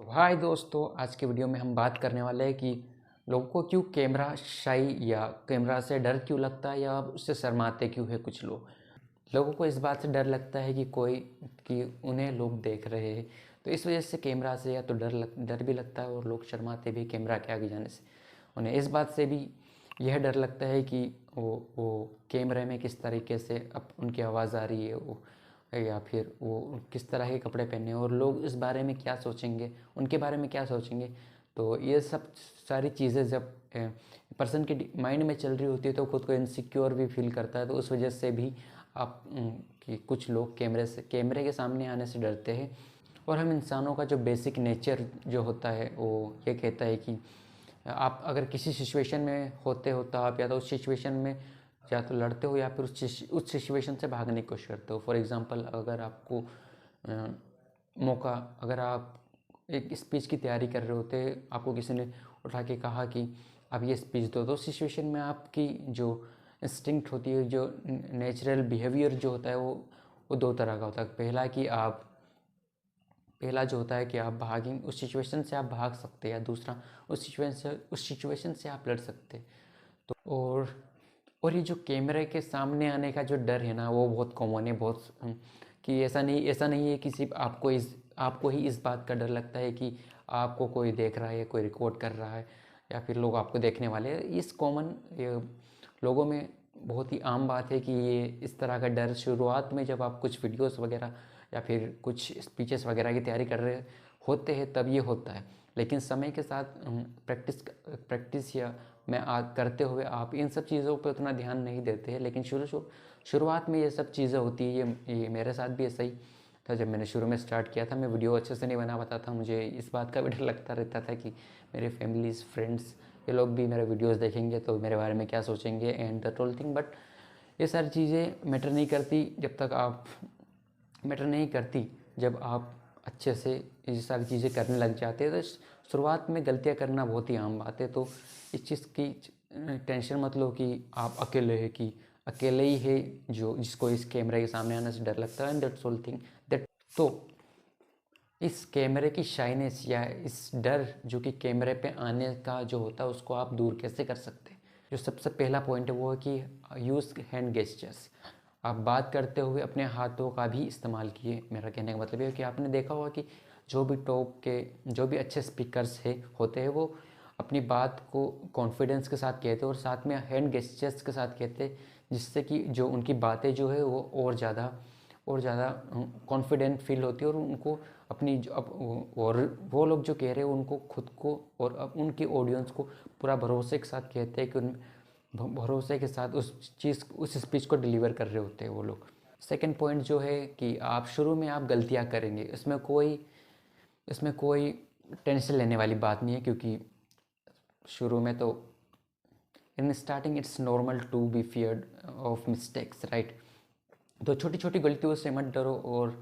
हाय दोस्तों, आज के वीडियो में हम बात करने वाले हैं कि लोगों को क्यों कैमरा शाई या कैमरा से डर क्यों लगता है या उससे शर्माते क्यों है। कुछ लोगों को इस बात से डर लगता है कि उन्हें लोग देख रहे हैं, तो इस वजह से कैमरा से या तो डर भी लगता है और लोग शर्माते भी कैमरा के आगे जाने से। उन्हें इस बात से भी यह डर लगता है कि वो कैमरे में किस तरीके से अब उनकी आवाज़ आ रही है, वो या फिर वो किस तरह के कपड़े पहने हैं और लोग इस बारे में क्या सोचेंगे, उनके बारे में क्या सोचेंगे। तो ये सब सारी चीज़ें जब पर्सन के माइंड में चल रही होती है तो खुद को इनसिक्योर भी फील करता है। तो उस वजह से भी कि कुछ लोग कैमरे के सामने आने से डरते हैं। और हम इंसानों का जो बेसिक नेचर जो होता है वो ये कहता है कि आप अगर किसी सिचुएशन में होते हो तो आप या तो उस सिचुएशन में या तो लड़ते हो या फिर उस सिचुएशन से भागने की कोशिश करते हो। फॉर एग्ज़ाम्पल, अगर आपको मौका अगर आप एक स्पीच की तैयारी कर रहे होते, आपको किसी ने उठा के कहा कि आप ये स्पीच दो, तो उस सिचुएशन में आपकी जो इंस्टिंक्ट होती है, जो नेचुरल बिहेवियर जो होता है वो दो तरह का होता है। पहला जो होता है कि आप भागें, उस सिचुएशन से आप भाग सकते हैं, या दूसरा उस सिचुएशन से आप लड़ सकते हैं। तो और ये जो कैमरे के सामने आने का जो डर है ना, वो बहुत कॉमन है। कि ऐसा नहीं है कि सिर्फ आपको ही इस बात का डर लगता है कि आपको कोई देख रहा है, कोई रिकॉर्ड कर रहा है, या फिर लोग आपको देखने वाले हैं। इस कॉमन लोगों में बहुत ही आम बात है कि ये इस तरह का डर शुरुआत में जब आप कुछ वीडियोस वगैरह या फिर कुछ स्पीचेस वगैरह की तैयारी कर रहे होते हैं तब ये होता है। लेकिन समय के साथ प्रैक्टिस या करते हुए आप इन सब चीज़ों पर उतना ध्यान नहीं देते हैं। लेकिन शुरुआत में ये सब चीज़ें होती है। ये मेरे साथ भी ऐसा ही था। जब मैंने शुरू में स्टार्ट किया था, मैं वीडियो अच्छे से नहीं बना पाता था। मुझे इस बात का भी डर लगता रहता था कि मेरे फैमिलीज फ्रेंड्स ये लोग भी मेरे वीडियोस देखेंगे तो मेरे बारे में क्या सोचेंगे and the toll thing. But ये सारी चीज़ें मैटर नहीं करती जब आप अच्छे से ये सारी चीज़ें करने लग जाते हैं। तो शुरुआत में गलतियाँ करना बहुत ही आम बात है। तो इस चीज़ की टेंशन मत लो कि आप अकेले ही है जो जिसको इस कैमरे के सामने आने से डर लगता है। And that's all thing that तो इस कैमरे की शाइनेस या इस डर जो कि कैमरे पे आने का जो होता है उसको आप दूर कैसे कर सकते हैं। जो सबसे पहला पॉइंट है वो है कि यूज़ हैंड गेस्चर्स। आप बात करते हुए अपने हाथों का भी इस्तेमाल किए। मेरा कहने का मतलब ये है कि आपने देखा होगा कि जो भी अच्छे स्पीकर्स होते हैं वो अपनी बात को कॉन्फिडेंस के साथ कहते हैं और साथ में हैंड गेस्चर्स के साथ कहते हैं, जिससे कि जो उनकी बातें जो है वो और ज़्यादा कॉन्फिडेंट फील होती है। और उनको और वो लोग जो कह रहे हैं उनको खुद को और अब उनकी ऑडियंस को पूरा भरोसे के साथ कहते हैं कि भरोसे के साथ उस स्पीच को डिलीवर कर रहे होते हैं वो लोग। सेकंड पॉइंट जो है कि आप शुरू में आप गलतियां करेंगे, इसमें कोई टेंशन लेने वाली बात नहीं है, क्योंकि शुरू में तो in starting it's normal to be feared of mistakes, right. तो छोटी छोटी गलतियों से मत डरो और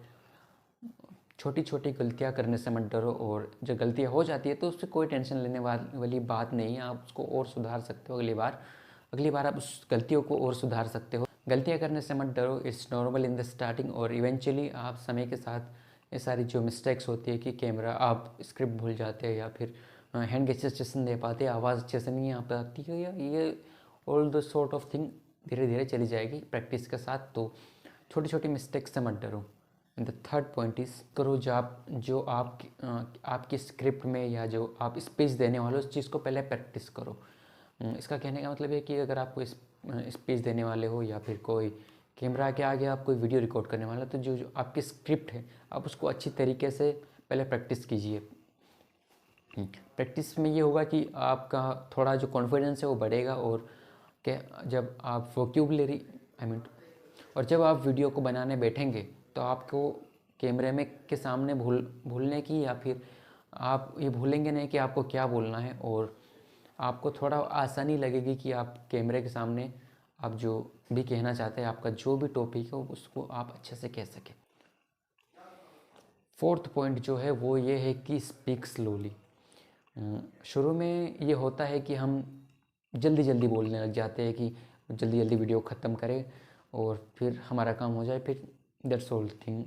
छोटी छोटी गलतियां करने से मत डरो। और जो गलतियां हो जाती है तो उससे कोई टेंशन लेने वाली बात नहीं है। आप उसको और सुधार सकते हो अगली बार आप उस गलतियों को और सुधार सकते हो। गलतियां करने से मत डरो, it's normal in the starting. और इवेंचुअली आप समय के साथ ये सारी जो मिस्टेक्स होती है कि कैमरा आप स्क्रिप्ट भूल जाते हैं या फिर हैंड गेस्चर अच्छे से नहीं दे पाते, आवाज़ अच्छे से नहीं आ पाती है, या ये all the sort of thing धीरे धीरे चली जाएगी प्रैक्टिस के साथ। तो छोटी छोटी मिस्टेक्स से मत डरो। And the third point is करो जो आपकी स्क्रिप्ट में या जो आप स्पीच देने वाले हो उस चीज़ को पहले प्रैक्टिस करो। इसका कहने का मतलब है कि अगर आप कोई स्पीच देने वाले हो या फिर कोई कैमरा के आगे आप कोई वीडियो रिकॉर्ड करने वाले हो, तो जो आपकी स्क्रिप्ट है आप उसको अच्छी तरीके से पहले प्रैक्टिस कीजिए। प्रैक्टिस में ये होगा कि आपका थोड़ा जो कॉन्फिडेंस है वो बढ़ेगा। और जब आप वोक्यूबलरी और जब आप वीडियो को बनाने बैठेंगे तो आपको कैमरे में के सामने भूलने की या फिर आप ये भूलेंगे नहीं कि आपको क्या बोलना है। और आपको थोड़ा आसानी लगेगी कि आप कैमरे के सामने आप जो भी कहना चाहते हैं, आपका जो भी टॉपिक है उसको आप अच्छे से कह सकें। फोर्थ पॉइंट जो है वो ये है कि स्पीक स्लोली। शुरू में ये होता है कि हम जल्दी जल्दी बोलने लग जाते हैं कि जल्दी जल्दी वीडियो ख़त्म करें और फिर हमारा काम हो जाए, फिर दैट्स ऑल थिंग।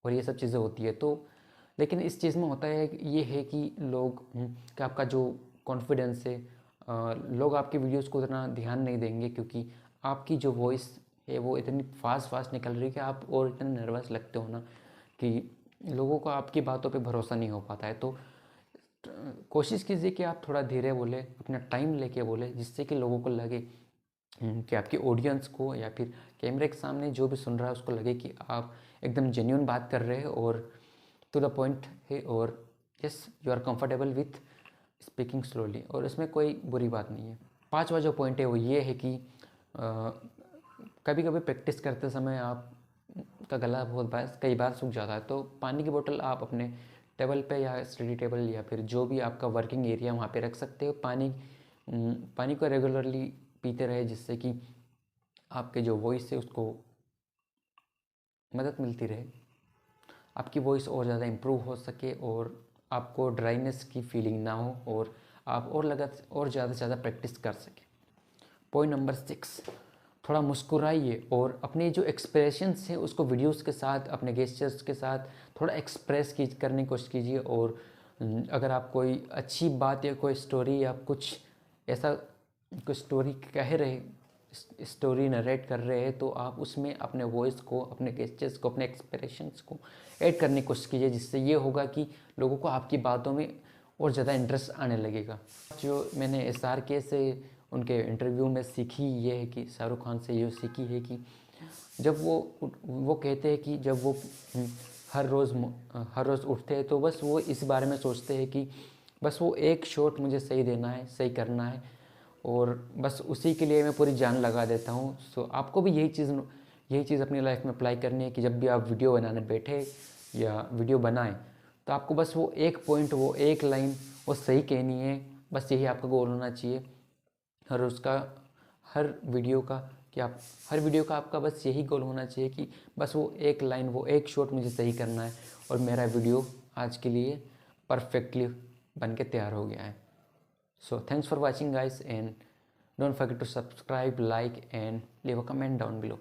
और ये सब चीज़ें होती है। तो लेकिन इस चीज़ में होता है ये है कि लोग कि आपका जो कॉन्फिडेंस है, लोग आपकी वीडियोस को उतना ध्यान नहीं देंगे क्योंकि आपकी जो वॉइस है वो इतनी फास्ट निकल रही है कि आप और इतने नर्वस लगते हो ना कि लोगों को आपकी बातों पे भरोसा नहीं हो पाता है। तो कोशिश कीजिए कि आप थोड़ा धीरे बोले, अपना टाइम लेके बोले, जिससे कि लोगों को लगे कि आपकी ऑडियंस को या फिर कैमरे के सामने जो भी सुन रहा है उसको लगे कि आप एकदम जेन्यून बात कर रहे हैं और टू द पॉइंट है, और yes you are comfortable with speaking slowly, और इसमें कोई बुरी बात नहीं है। पांचवा जो पॉइंट है वो ये है कि कभी कभी प्रैक्टिस करते समय आप का गला बहुत बार कई बार सूख जाता है, तो पानी की बोतल आप अपने टेबल पे या स्टडी टेबल या फिर जो भी आपका वर्किंग एरिया वहाँ पे रख सकते हो। पानी को रेगुलरली पीते रहे, जिससे कि आपके जो वॉइस है उसको मदद मिलती रहे, आपकी वॉइस और ज़्यादा इम्प्रूव हो सके और आपको ड्राइनेस की फीलिंग ना हो और आप और ज़्यादा से ज़्यादा प्रैक्टिस कर सकें। पॉइंट नंबर 6, थोड़ा मुस्कुराइए और अपने जो एक्सप्रेशंस हैं उसको वीडियोस के साथ, अपने गेस्चर्स के साथ थोड़ा एक्सप्रेस करने की कोशिश कीजिए। और अगर आप कोई अच्छी बात या कोई स्टोरी या कुछ ऐसा कोई स्टोरी कह रहे, स्टोरी नरेट कर रहे हैं, तो आप उसमें अपने वॉइस को, अपने गेस्चर्स को, अपने एक्सप्रेशंस को ऐड करने की कोशिश कीजिए, जिससे ये होगा कि लोगों को आपकी बातों में और ज़्यादा इंटरेस्ट आने लगेगा। जो मैंने SRK से उनके इंटरव्यू में सीखी ये है कि शाहरुख खान से ये सीखी है कि जब वो कहते हैं कि जब वो हर रोज़ उठते हैं तो बस वो इस बारे में सोचते हैं कि बस वो एक शॉट मुझे सही देना है, सही करना है, और बस उसी के लिए मैं पूरी जान लगा देता हूँ। सो आपको भी यही चीज़ अपनी लाइफ में अप्लाई करनी है कि जब भी आप वीडियो बनाने बैठे या वीडियो बनाएं तो आपको बस वो एक पॉइंट, वो एक लाइन वो सही कहनी है, बस यही आपका गोल होना चाहिए हर वीडियो का, कि आप हर वीडियो का आपका बस यही गोल होना चाहिए कि बस वो एक लाइन, वो एक शॉट मुझे सही करना है और मेरा वीडियो आज के लिए परफेक्टली बन के तैयार हो गया है। So thanks for watching guys, and don't forget to subscribe, like and leave a comment down below.